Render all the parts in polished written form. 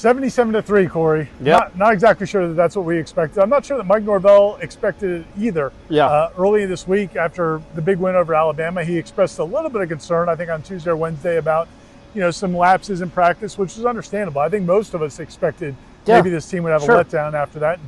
77-3, Corey. Yep. Not exactly sure that that's what we expected. I'm not sure that Mike Norvell expected it either. Yeah. Early this week, after the big win over Alabama, he expressed a little bit of concern, I think on Tuesday or Wednesday, about some lapses in practice, which is understandable. I think most of us expected maybe this team would have a letdown after that.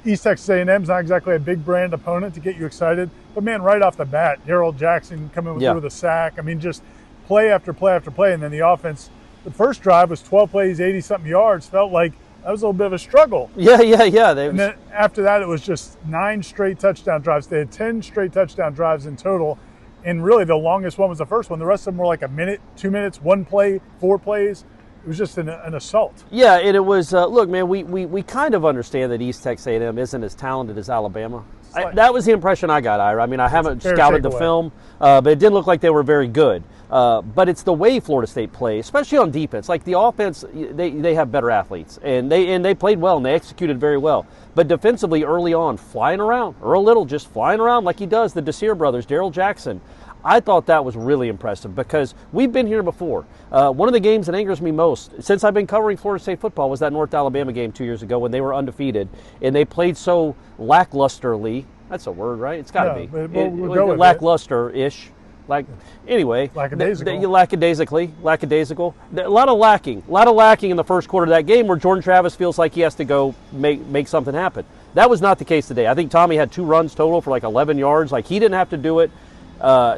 East Texas A&M is not exactly a big brand opponent to get you excited, but man, right off the bat, Darrell Jackson coming with a sack. I mean, just play after play after play, and then the offense. The first drive was 12 plays, 80-something yards. Felt like that was a little bit of a struggle. Yeah. And then after that, it was just 9 straight touchdown drives. They had 10 straight touchdown drives in total. And really, the longest one was the first one. The rest of them were like a minute, 2 minutes, 1 play, 4 plays. It was just an assault. Yeah, and it was, look, man, we kind of understand that East Texas A&M isn't as talented as Alabama. That was the impression I got, Ira. I mean, I haven't scouted the film, but it didn't look like they were very good. But it's the way Florida State plays, especially on defense. Like the offense, they have better athletes, and they played well and they executed very well. But defensively, early on, flying around, Earl Little just flying around like he does, the Desir brothers, Darrell Jackson. I thought that was really impressive because we've been here before. One of the games that angers me most since I've been covering Florida State football was that North Alabama game 2 years ago when they were undefeated and they played so lacklusterly. That's a word, right? It's got to be. We'll go with lackluster-ish. Lackadaisical. A lot of lacking in the first quarter of that game where Jordan Travis feels like he has to go make something happen. That was not the case today. I think Tommy had 2 runs total for like 11 yards. Like he didn't have to do it.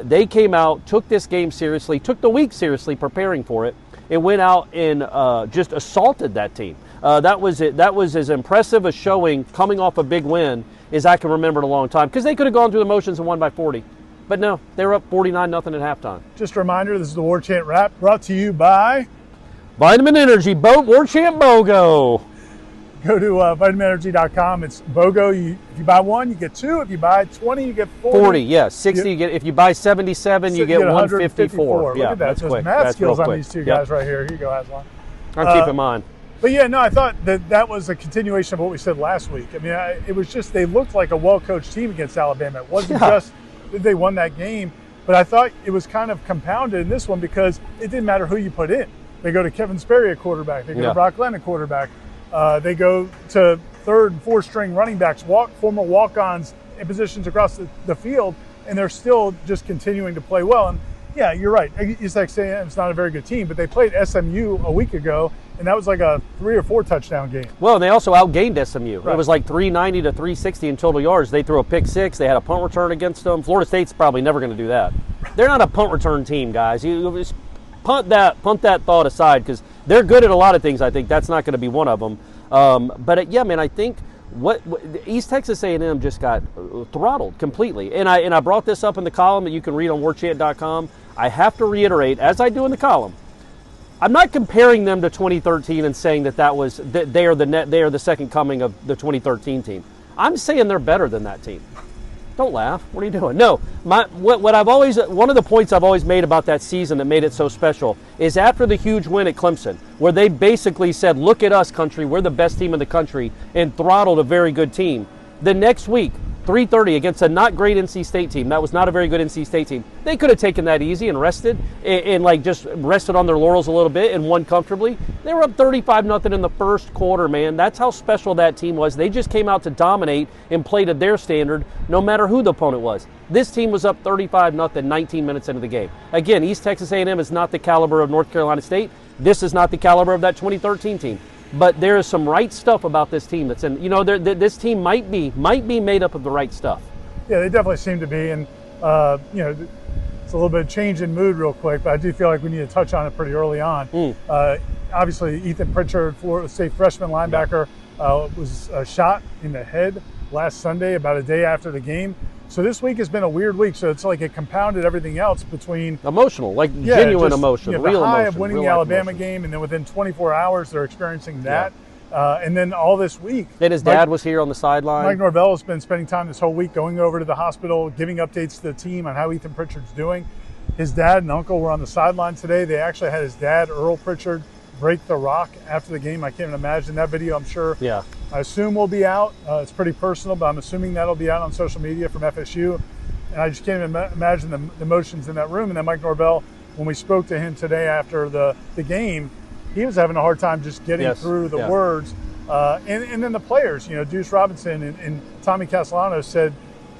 They came out, took this game seriously, took the week seriously, preparing for it, and went out and just assaulted that team. That was it. That was as impressive a showing coming off a big win as I can remember in a long time. Because they could have gone through the motions and won by 40. But no, they were up 49-0 at halftime. Just a reminder, this is the Warchant WRAP brought to you by Vitamin Energy, Warchant BOGO. Go to vitaminenergy.com. It's BOGO. If you buy 1, you get 2. If you buy 20, you get 40. Yeah. 60, you get. If you buy 77, you get 154. Look at that. That's Those quick. math That's skills real on quick. these two guys right here. Here you go, Aslan. I'm keeping mine. But yeah, no, I thought that was a continuation of what we said last week. I mean, it was just they looked like a well-coached team against Alabama. It wasn't just that they won that game, but I thought it was kind of compounded in this one because it didn't matter who you put in. They go to Kevin Sperry at quarterback. They go to Brock Glenn at quarterback. They go to 3rd and 4th string running backs, former walk-ons in positions across the field, and they're still just continuing to play well. And yeah, you're right. East Texas A&M is not a very good team, but they played SMU a week ago, and that was like a 3 or 4 touchdown game. Well, they also outgained SMU. Right. It was like 390 to 360 in total yards. They threw a pick 6. They had a punt return against them. Florida State's probably never going to do that. They're not a punt return team, guys. You just punt that thought aside because they're good at a lot of things. I think that's not going to be one of them. I think what East Texas A&M just got throttled completely. And I brought this up in the column that you can read on warchant.com. I have to reiterate, as I do in the column, I'm not comparing them to 2013 and saying that they are the second coming of the 2013 team. I'm saying they're better than that team. Don't laugh. What are you doing? No. One of the points I've always made about that season that made it so special is after the huge win at Clemson, where they basically said, "Look at us, country. We're the best team in the country," and throttled a very good team. The next week, 3:30 against a not great NC State team. That was not a very good NC State team. They could have taken that easy and rested and just rested on their laurels a little bit and won comfortably. They were up 35-0 in the first quarter, man. That's how special that team was. They just came out to dominate and play to their standard no matter who the opponent was. This team was up 35-0 19 minutes into the game. Again, East Texas A&M is not the caliber of North Carolina State. This is not the caliber of that 2013 team. But there is some right stuff about this team that's in. This team might be made up of the right stuff. Yeah, they definitely seem to be, and it's a little bit of change in mood real quick. But I do feel like we need to touch on it pretty early on. Obviously, Ethan Pritchard, Florida State freshman linebacker, was shot in the head last Sunday, about a day after the game. So this week has been a weird week. So it's like it compounded everything else between emotional, genuine emotion, real the high emotion, of winning real the Alabama emotion. game, and then within 24 hours they're experiencing that, and then all this week. Then his dad was here on the sideline. Mike Norvell has been spending time this whole week going over to the hospital, giving updates to the team on how Ethan Pritchard's doing. His dad and uncle were on the sideline today. They actually had his dad, Earl Pritchard, break the rock after the game. I can't even imagine that video. I'm sure. Yeah. I assume will be out. It's pretty personal, but I'm assuming that'll be out on social media from FSU. And I just can't even imagine the emotions in that room. And then Mike Norvell, when we spoke to him today after the game, he was having a hard time just getting through the words. And then the players, Deuce Robinson and Tommy Castellano said,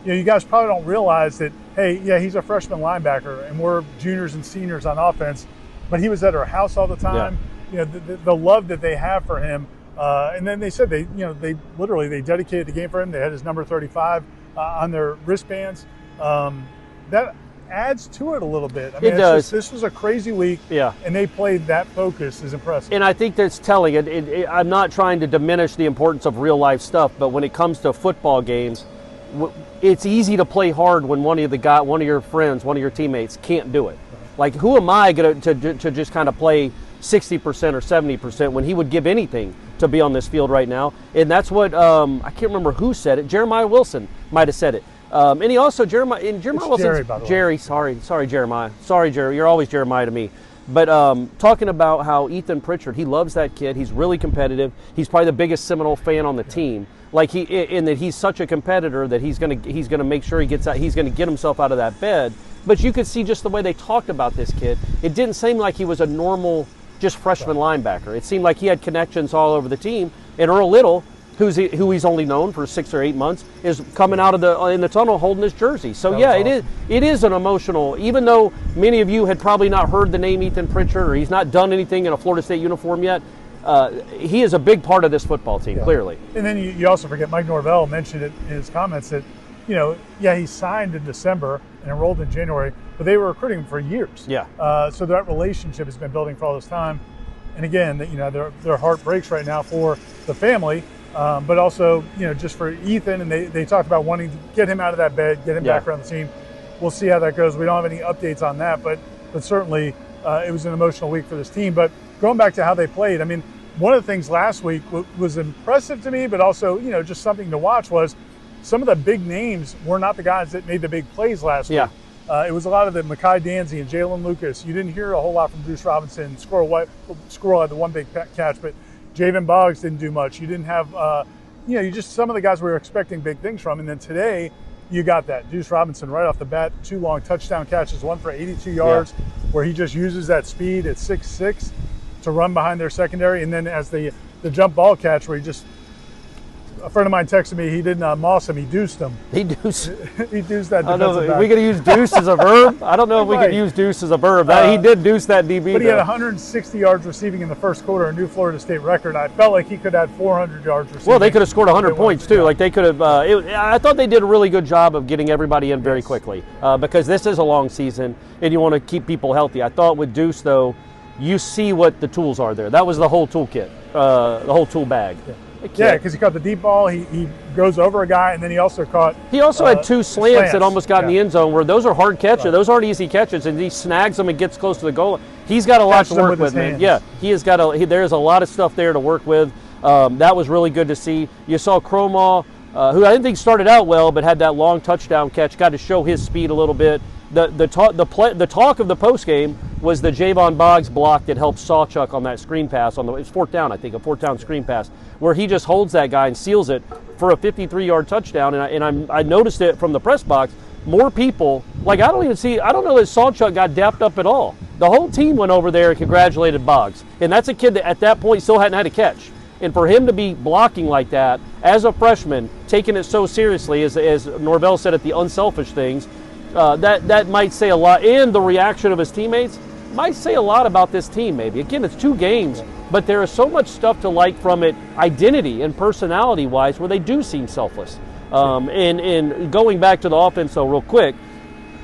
you guys probably don't realize that, hey, yeah, he's a freshman linebacker and we're juniors and seniors on offense, but he was at our house all the time. Yeah. The love that they have for him. And then they said they dedicated the game for him. They had his number 35 on their wristbands. That adds to it a little bit. I mean, it does. This was a crazy week, and they played that focus is impressive. And I think that's telling. I'm not trying to diminish the importance of real life stuff, but when it comes to football games, it's easy to play hard when one of your friends, one of your teammates can't do it. Like, who am I to just kind of play 60% or 70% when he would give anything to be on this field right now? And that's what I can't remember who said it. Jeremiah Wilson might have said it. And he also Jeremiah Wilson. Jerry, by the way. Jerry, sorry, Jeremiah. Sorry, Jerry. You're always Jeremiah to me. But talking about how Ethan Pritchard, he loves that kid. He's really competitive. He's probably the biggest Seminole fan on the team. Like in that he's such a competitor that he's gonna make sure he gets out. He's gonna get himself out of that bed. But you could see just the way they talked about this kid. It didn't seem like he was a normal just freshman linebacker. It seemed like he had connections all over the team. And Earl Little, who he's only known for 6 or 8 months, is coming out in the tunnel holding his jersey. So awesome. It is an emotional. Even though many of you had probably not heard the name Ethan Pritchard, or he's not done anything in a Florida State uniform yet, he is a big part of this football team, clearly. And then you also forget Mike Norvell mentioned it in his comments that, he signed in December and enrolled in January, but they were recruiting him for years. Yeah. So that relationship has been building for all this time. And again, their heart breaks right now for the family, but also, just for Ethan. And they talked about wanting to get him out of that bed, get him back around the team. We'll see how that goes. We don't have any updates on that, but certainly it was an emotional week for this team. But going back to how they played, I mean, one of the things last week was impressive to me, but also, just something to watch was some of the big names were not the guys that made the big plays last week. It was a lot of the Mekhi Danzy and Jalen Lucas. You didn't hear a whole lot from Deuce Robinson. Squirrel had the one big catch, but Javen Boggs didn't do much. You didn't have, you just some of the guys we were expecting big things from. And then today, you got that. Deuce Robinson right off the bat, 2 long touchdown catches, one for 82 yards, where he just uses that speed at 6'6" to run behind their secondary. And then as the jump ball catch where a friend of mine texted me, he didn't moss him, he deuced him. He deuced. He deuced that defensive back. I don't know, back. we could use deuce as a verb? I don't know if we could use deuce as a verb. He did deuce that DB. But he had 160 yards receiving in the first quarter, a new Florida State record. I felt like he could have 400 yards receiving. Well, they could have scored 100 points too. Like they could have. I thought they did a really good job of getting everybody in very quickly because this is a long season and you want to keep people healthy. I thought with Deuce though, you see what the tools are there. That was the whole toolkit, the whole tool bag. Yeah, because he caught the deep ball. He goes over a guy, and then he also caught. He also had 2 slants that almost got in the end zone. Where those are hard catches. Those aren't easy catches, and he snags them and gets close to the goal. He's got a lot to work with, man. Yeah, he has got there's a lot of stuff there to work with. That was really good to see. You saw Cromaw, who I didn't think started out well, but had that long touchdown catch. Got to show his speed a little bit. The talk of the post game was the Javon Boggs block that helped Sawchuk on that screen pass it was 4th down, I think, a 4th down screen pass where he just holds that guy and seals it for a 53-yard touchdown. And I noticed it from the press box. More people, I don't know that Sawchuk got dapped up at all. The whole team went over there and congratulated Boggs, and that's a kid that at that point still hadn't had a catch. And for him to be blocking like that as a freshman, taking it so seriously, as Norvell said at the unselfish things. That might say a lot, and the reaction of his teammates might say a lot about this team. Maybe again, it's 2 games, but there is so much stuff to like from it, identity and personality wise, where they do seem selfless. And going back to the offense, though, real quick,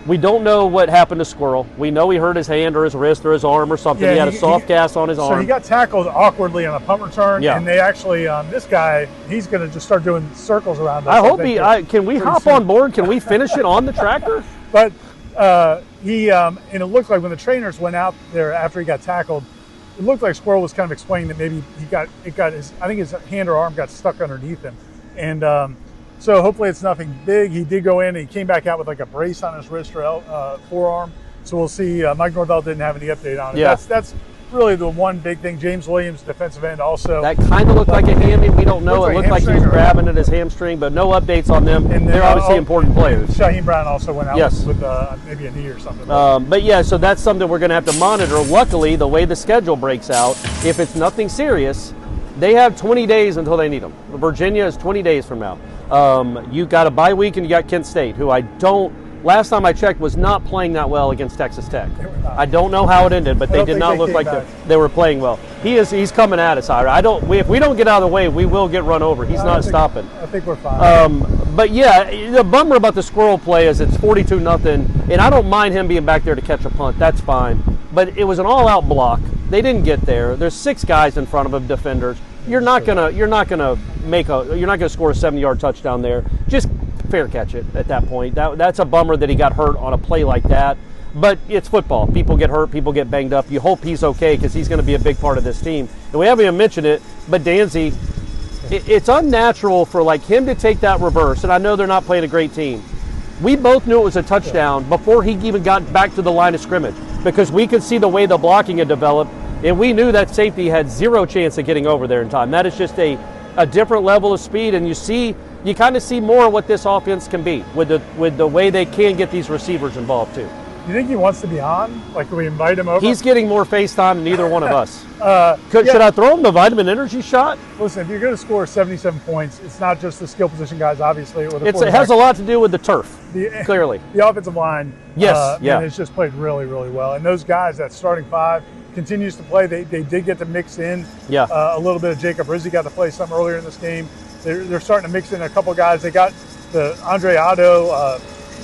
we don't know what happened to Squirrel. We know he hurt his hand or his wrist or his arm or something. Yeah, he had a soft cast on his arm. So he got tackled awkwardly on a punt return, and they actually, this guy, he's going to just start doing circles around us. I hope can we hop on board? Can we finish it on the tractor? But and it looked like when the trainers went out there after he got tackled, it looked like Squirrel was kind of explaining that maybe his hand or arm got stuck underneath him. And so hopefully it's nothing big. He did go in and he came back out with like a brace on his wrist or forearm. So we'll see. Mike Norvell didn't have any update on it. Yeah. That's really the one big thing. James Williams, defensive end, also. That kind of looked like a hammy. We don't know. It looked like he was grabbing at his hamstring, but no updates on them. And they're obviously important players. Shaheem Brown also went out with maybe a knee or something. But yeah, so that's something we're going to have to monitor. Luckily, the way the schedule breaks out, if it's nothing serious, they have 20 days until they need them. Virginia is 20 days from now. You got a bye week, and you got Kent State, who last time I checked, was not playing that well against Texas Tech. I don't know how it ended, but they did not look like they were playing well. He's coming at us, Ira. If we don't get out of the way, we will get run over. He's not stopping. I think we're fine. But yeah, the bummer about the squirrel play is it's 42-0, and I don't mind him being back there to catch a punt. That's fine. But it was an all-out block. They didn't get there. There's 6 guys in front of him, defenders. You're not gonna score a 70-yard touchdown there. Just fair catch it at that point. That's a bummer that he got hurt on a play like that. But it's football. People get hurt. People get banged up. You hope he's okay because he's going to be a big part of this team. And we haven't even mentioned it, but Danzy, it's unnatural for him to take that reverse. And I know they're not playing a great team. We both knew it was a touchdown before he even got back to the line of scrimmage because we could see the way the blocking had developed, and we knew that safety had 0 chance of getting over there in time. That is just a different level of speed, and you kind of see more of what this offense can be with the way they can get these receivers involved too. You think he wants to be on? Can we invite him over? He's getting more FaceTime than either one of us. Should I throw him the vitamin energy shot? Listen, if you're going to score 77 points, it's not just the skill position guys, obviously. It has a lot to do with the turf, clearly. The offensive line, yes, it's just played really, really well. And those guys, that starting 5, continues to play. They did get to mix in a little bit of Jacob Rizzi got to play some earlier in this game. They're starting to mix in a couple guys. They got the Andre Otto,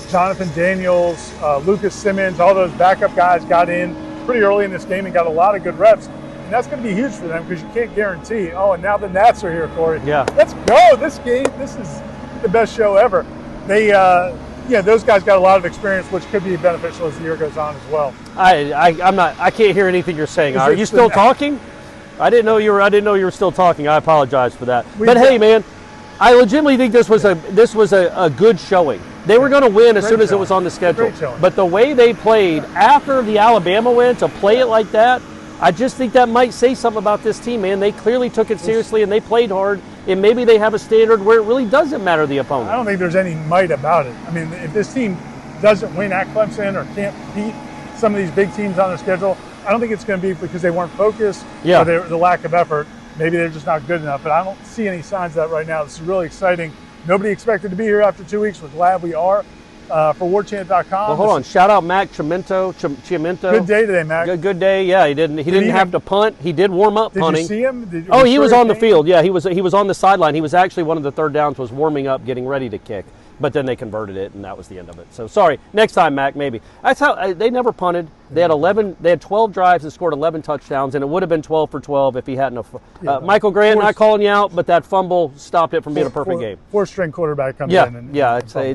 Jonathan Daniels, Lucas Simmons, all those backup guys got in pretty early in this game and got a lot of good reps. And that's going to be huge for them because you can't guarantee. Oh, and now the Nats are here, Corey. Yeah. Let's go. This game, this is the best show ever. Those guys got a lot of experience, which could be beneficial as the year goes on as well. I can't hear anything you're saying. Are you still talking? I didn't know you were still talking. I apologize for that. Hey, man, I legitimately think this was a good showing. They were going to win as soon as it was on the schedule. But the way they played after the Alabama win, to play it like that, I just think that might say something about this team, man. They clearly took it seriously and they played hard, and maybe they have a standard where it really doesn't matter the opponent. I don't think there's any might about it. I mean, if this team doesn't win at Clemson or can't beat some of these big teams on their schedule, I don't think it's going to be because they weren't focused or the lack of effort. Maybe they're just not good enough, but I don't see any signs of that right now. This is really exciting. Nobody expected to be here after 2 weeks. We're glad we are. For Warchant.com. Well, hold on. Shout out Mac Chiamento. Good day today, Mac. Good day. Yeah, he didn't have to punt. He did warm up punting. Did you see him? He was on the field. Yeah, he was on the sideline. He was actually one of the third downs, was warming up, getting ready to kick. But then they converted it, and that was the end of it. So sorry. Next time, Mac, maybe. That's how they never punted. They had 12 drives and scored 11 touchdowns, and it would have been 12 for 12 if he hadn't. Michael Grant, not calling you out, but that fumble stopped it from being a perfect game. Fourth-string quarterback comes in.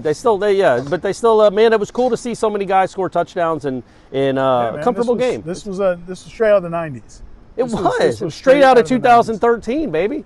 They still, man, it was cool to see so many guys score touchdowns in a comfortable game. This was straight out of the 90s. It was straight out of 2013, baby.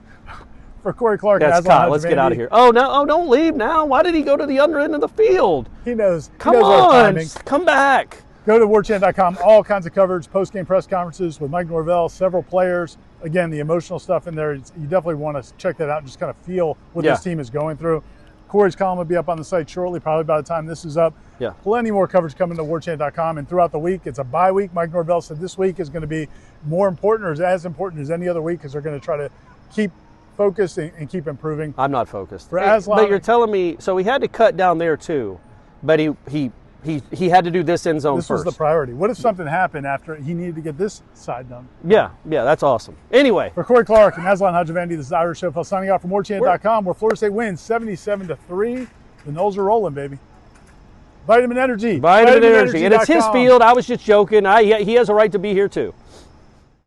For Corey Clark. That's Kyle. Let's get out of here. Oh, no! Oh, don't leave now. Why did he go to the under end of the field? He knows. Come on, come back. Go to Warchant.com. All kinds of coverage, post-game press conferences with Mike Norvell, several players. Again, the emotional stuff in there. You definitely want to check that out and just kind of feel what this team is going through. Corey's column will be up on the site shortly, probably by the time this is up. Yeah. Plenty more coverage coming to Warchant.com. And throughout the week, it's a bye week. Mike Norvell said this week is going to be more important or as important as any other week because they're going to try to keep focused and keep improving. I'm not focused. But you're telling me, so he had to cut down there too, but he had to do this end zone first. This was the priority. What if something happened after he needed to get this side done? Yeah, that's awesome. Anyway. For Corey Clark and Aslan Hajavandi, this is Irish Shofel signing off from Warchant.com, where Florida State wins 77-3. The Noles are rolling, baby. Vitamin Energy. Vitamin Energy. And it's his field. I was just joking. He has a right to be here too.